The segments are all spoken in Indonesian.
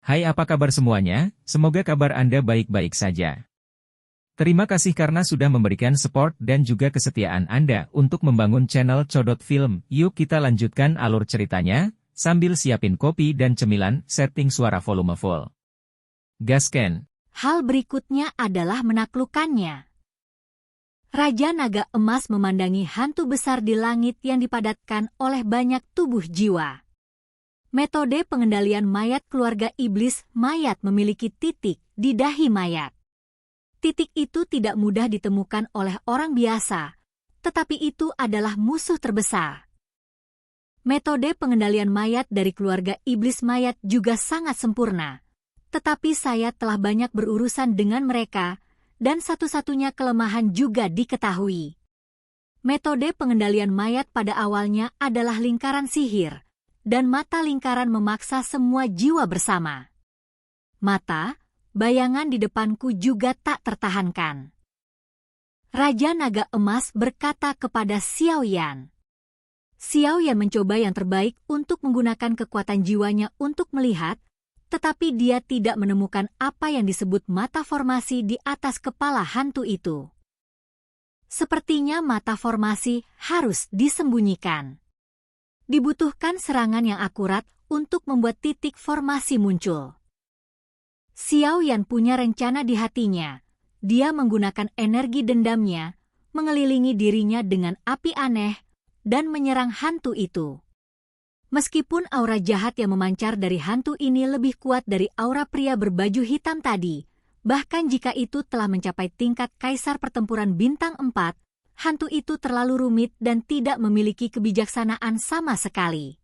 Hai, apa kabar semuanya? Semoga kabar Anda baik-baik saja. Terima kasih karena sudah memberikan support dan juga kesetiaan Anda untuk membangun channel Codot Film. Yuk kita lanjutkan alur ceritanya, sambil siapin kopi dan cemilan, setting suara volume full. Gasken. Hal berikutnya adalah menaklukkannya. Raja Naga Emas memandangi hantu besar di langit yang dipadatkan oleh banyak tubuh jiwa. Metode pengendalian mayat keluarga iblis mayat memiliki titik di dahi mayat. Titik itu tidak mudah ditemukan oleh orang biasa, tetapi itu adalah musuh terbesar. Metode pengendalian mayat dari keluarga iblis mayat juga sangat sempurna, tetapi saya telah banyak berurusan dengan mereka, dan satu-satunya kelemahan juga diketahui. Metode pengendalian mayat pada awalnya adalah lingkaran sihir, dan mata lingkaran memaksa semua jiwa bersama. Mata, bayangan di depanku juga tak tertahankan. Raja Naga Emas berkata kepada Xiao Yan. Xiao Yan mencoba yang terbaik untuk menggunakan kekuatan jiwanya untuk melihat, tetapi dia tidak menemukan apa yang disebut mata formasi di atas kepala hantu itu. Sepertinya mata formasi harus disembunyikan. Dibutuhkan serangan yang akurat untuk membuat titik formasi muncul. Xiao Yan punya rencana di hatinya. Dia menggunakan energi dendamnya, mengelilingi dirinya dengan api aneh, dan menyerang hantu itu. Meskipun aura jahat yang memancar dari hantu ini lebih kuat dari aura pria berbaju hitam tadi, bahkan jika itu telah mencapai tingkat kaisar pertempuran bintang 4, hantu itu terlalu rumit dan tidak memiliki kebijaksanaan sama sekali.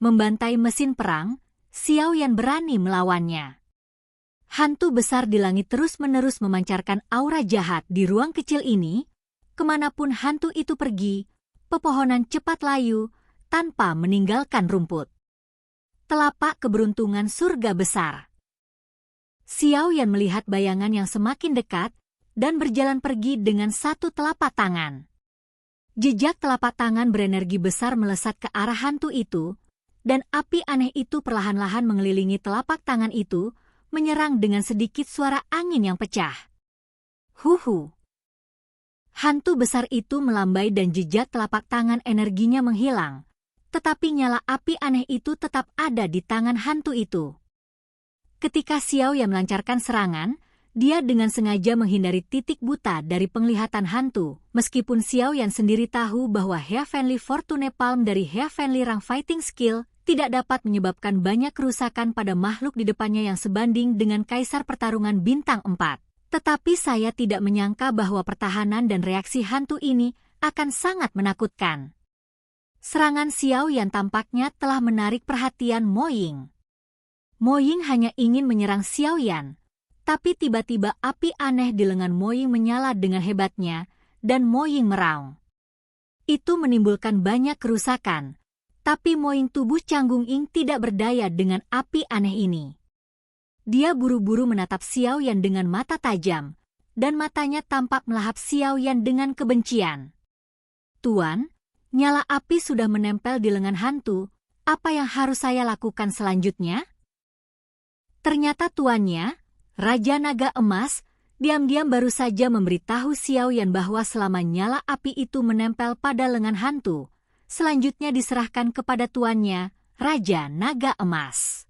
Membantai mesin perang, Xiao Yan berani melawannya. Hantu besar di langit terus-menerus memancarkan aura jahat di ruang kecil ini. Kemanapun hantu itu pergi, pepohonan cepat layu tanpa meninggalkan rumput. Telapak keberuntungan surga besar. Xiao Yan melihat bayangan yang semakin dekat, dan berjalan pergi dengan satu telapak tangan. Jejak telapak tangan berenergi besar melesat ke arah hantu itu, dan api aneh itu perlahan-lahan mengelilingi telapak tangan itu, menyerang dengan sedikit suara angin yang pecah. Huhu! Hantu besar itu melambai dan jejak telapak tangan energinya menghilang, tetapi nyala api aneh itu tetap ada di tangan hantu itu. Ketika Xiao Yan melancarkan serangan, dia dengan sengaja menghindari titik buta dari penglihatan hantu, meskipun Xiao Yan sendiri tahu bahwa Heavenly Fortune Palm dari Heavenly Rang Fighting Skill tidak dapat menyebabkan banyak kerusakan pada makhluk di depannya yang sebanding dengan kaisar pertarungan bintang 4. Tetapi saya tidak menyangka bahwa pertahanan dan reaksi hantu ini akan sangat menakutkan. Serangan Xiao Yan tampaknya telah menarik perhatian Mo Ying. Mo Ying hanya ingin menyerang Xiao Yan, tapi tiba-tiba api aneh di lengan Mo Ying menyala dengan hebatnya, dan Mo Ying meraung. Itu menimbulkan banyak kerusakan, tapi Mo Ying tubuh Canggung Ying tidak berdaya dengan api aneh ini. Dia buru-buru menatap Xiao Yan dengan mata tajam, dan matanya tampak melahap Xiao Yan dengan kebencian. Tuan, nyala api sudah menempel di lengan hantu, apa yang harus saya lakukan selanjutnya? Ternyata tuannya, Raja Naga Emas, diam-diam baru saja memberitahu Xiao Yan bahwa selama nyala api itu menempel pada lengan hantu, selanjutnya diserahkan kepada tuannya, Raja Naga Emas.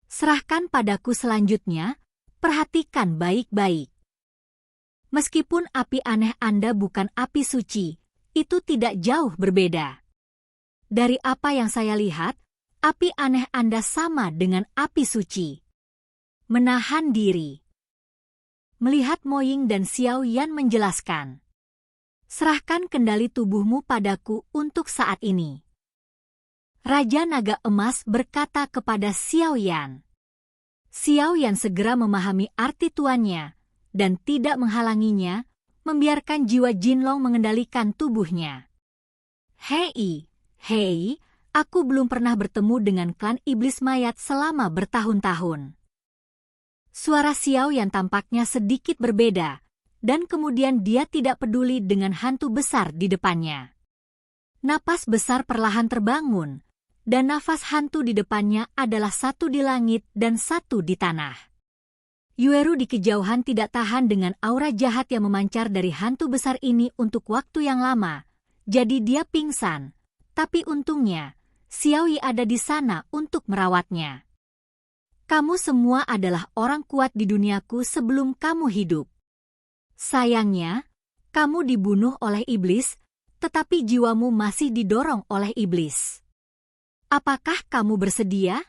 Serahkan padaku selanjutnya, perhatikan baik-baik. Meskipun api aneh Anda bukan api suci, itu tidak jauh berbeda. Dari apa yang saya lihat, api aneh Anda sama dengan api suci. Menahan diri. Melihat Mo Ying dan Xiao Yan menjelaskan. Serahkan kendali tubuhmu padaku untuk saat ini. Raja Naga Emas berkata kepada Xiao Yan. Xiao Yan segera memahami arti tuannya, dan tidak menghalanginya, membiarkan jiwa Jinlong mengendalikan tubuhnya. Hei, aku belum pernah bertemu dengan klan iblis mayat selama bertahun-tahun. Suara Xiao Yan tampaknya sedikit berbeda, dan kemudian dia tidak peduli dengan hantu besar di depannya. Napas besar perlahan terbangun, dan nafas hantu di depannya adalah satu di langit dan satu di tanah. Yueru di kejauhan tidak tahan dengan aura jahat yang memancar dari hantu besar ini untuk waktu yang lama, jadi dia pingsan. Tapi untungnya, Xiaoyi ada di sana untuk merawatnya. Kamu semua adalah orang kuat di duniaku sebelum kamu hidup. Sayangnya, kamu dibunuh oleh iblis, tetapi jiwamu masih didorong oleh iblis. Apakah kamu bersedia?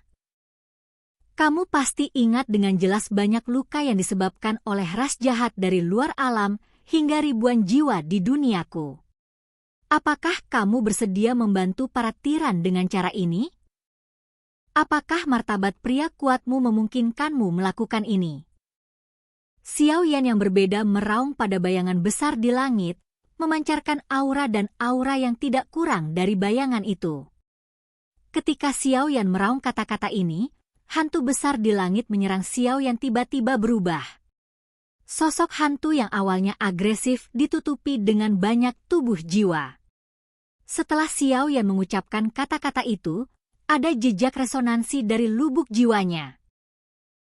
Kamu pasti ingat dengan jelas banyak luka yang disebabkan oleh ras jahat dari luar alam hingga ribuan jiwa di duniaku. Apakah kamu bersedia membantu para tiran dengan cara ini? Apakah martabat pria kuatmu memungkinkanmu melakukan ini? Xiaoyan yang berbeda meraung pada bayangan besar di langit, memancarkan aura dan aura yang tidak kurang dari bayangan itu. Ketika Xiaoyan meraung kata-kata ini, hantu besar di langit menyerang Xiaoyan tiba-tiba berubah. Sosok hantu yang awalnya agresif ditutupi dengan banyak tubuh jiwa. Setelah Xiaoyan mengucapkan kata-kata itu, ada jejak resonansi dari lubuk jiwanya.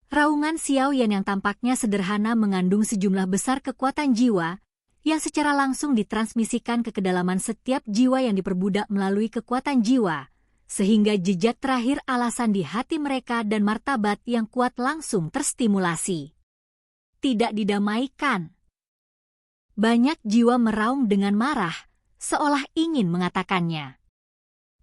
Raungan Xiaoyan yang tampaknya sederhana mengandung sejumlah besar kekuatan jiwa, yang secara langsung ditransmisikan ke kedalaman setiap jiwa yang diperbudak melalui kekuatan jiwa, sehingga jejak terakhir alasan di hati mereka dan martabat yang kuat langsung terstimulasi. Tidak didamaikan. Banyak jiwa meraung dengan marah, seolah ingin mengatakannya.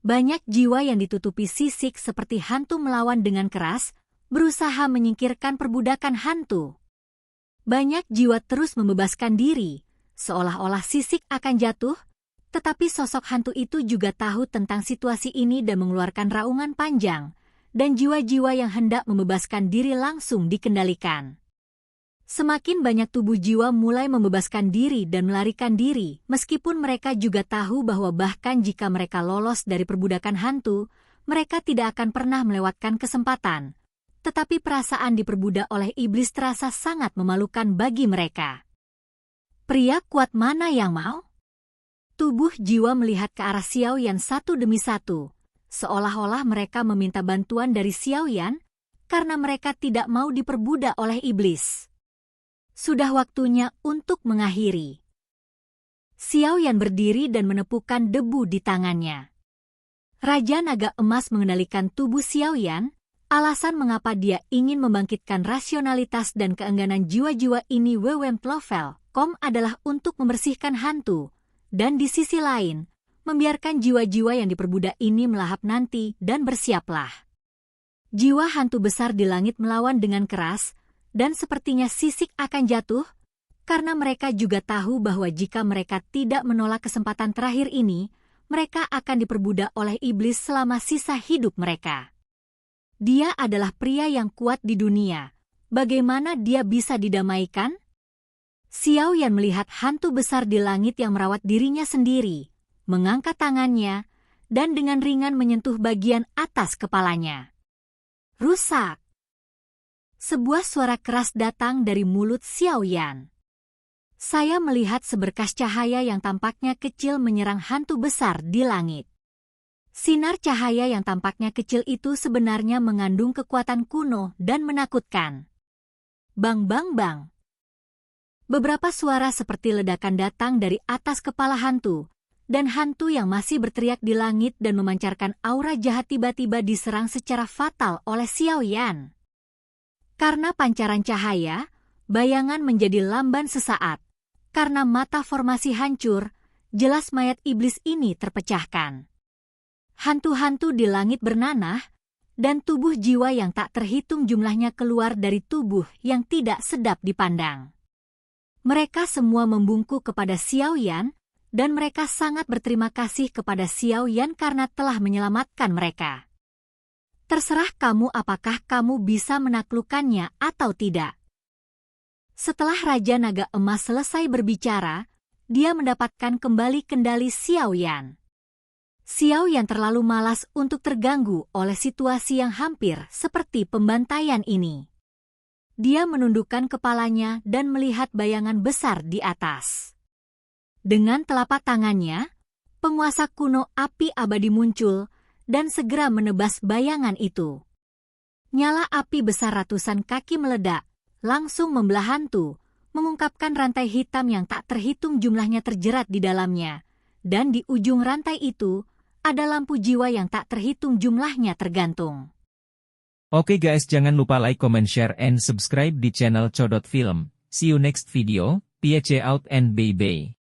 Banyak jiwa yang ditutupi sisik seperti hantu melawan dengan keras, berusaha menyingkirkan perbudakan hantu. Banyak jiwa terus membebaskan diri, seolah-olah sisik akan jatuh, tetapi sosok hantu itu juga tahu tentang situasi ini dan mengeluarkan raungan panjang, dan jiwa-jiwa yang hendak membebaskan diri langsung dikendalikan. Semakin banyak tubuh jiwa mulai membebaskan diri dan melarikan diri, meskipun mereka juga tahu bahwa bahkan jika mereka lolos dari perbudakan hantu, mereka tidak akan pernah melewatkan kesempatan. Tetapi perasaan diperbudak oleh iblis terasa sangat memalukan bagi mereka. Pria kuat mana yang mau? Tubuh jiwa melihat ke arah Xiaoyan satu demi satu, seolah-olah mereka meminta bantuan dari Xiaoyan, karena mereka tidak mau diperbudak oleh iblis. Sudah waktunya untuk mengakhiri. Xiaoyan berdiri dan menepukkan debu di tangannya. Raja Naga Emas mengendalikan tubuh Xiaoyan, alasan mengapa dia ingin membangkitkan rasionalitas dan keengganan jiwa-jiwa ini www.lovel.com adalah untuk membersihkan hantu, dan di sisi lain, membiarkan jiwa-jiwa yang diperbudak ini melahap nanti dan bersiaplah. Jiwa hantu besar di langit melawan dengan keras, dan sepertinya sisik akan jatuh, karena mereka juga tahu bahwa jika mereka tidak menolak kesempatan terakhir ini, mereka akan diperbudak oleh iblis selama sisa hidup mereka. Dia adalah pria yang kuat di dunia. Bagaimana dia bisa didamaikan? Xiaoyan melihat hantu besar di langit yang merawat dirinya sendiri, mengangkat tangannya, dan dengan ringan menyentuh bagian atas kepalanya. Rusak! Sebuah suara keras datang dari mulut Xiaoyan. Saya melihat seberkas cahaya yang tampaknya kecil menyerang hantu besar di langit. Sinar cahaya yang tampaknya kecil itu sebenarnya mengandung kekuatan kuno dan menakutkan. Bang bang bang. Beberapa suara seperti ledakan datang dari atas kepala hantu, dan hantu yang masih berteriak di langit dan memancarkan aura jahat tiba-tiba diserang secara fatal oleh Xiaoyan. Karena pancaran cahaya, bayangan menjadi lamban sesaat. Karena mata formasi hancur, jelas mayat iblis ini terpecahkan. Hantu-hantu di langit bernanah, dan tubuh jiwa yang tak terhitung jumlahnya keluar dari tubuh yang tidak sedap dipandang. Mereka semua membungkuk kepada Xiaoyan, dan mereka sangat berterima kasih kepada Xiaoyan karena telah menyelamatkan mereka. Terserah kamu apakah kamu bisa menaklukkannya atau tidak. Setelah Raja Naga Emas selesai berbicara, dia mendapatkan kembali kendali Xiaoyan. Xiaoyan terlalu malas untuk terganggu oleh situasi yang hampir seperti pembantaian ini. Dia menundukkan kepalanya dan melihat bayangan besar di atas. Dengan telapak tangannya, penguasa kuno api abadi muncul, dan segera menebas bayangan itu. Nyala api besar ratusan kaki meledak, langsung membelah hantu, mengungkapkan rantai hitam yang tak terhitung jumlahnya terjerat di dalamnya. Dan di ujung rantai itu, ada lampu jiwa yang tak terhitung jumlahnya tergantung. Oke guys, jangan lupa like, comment, share, and subscribe di channel Codot Film. See you next video, peace out and bye-bye.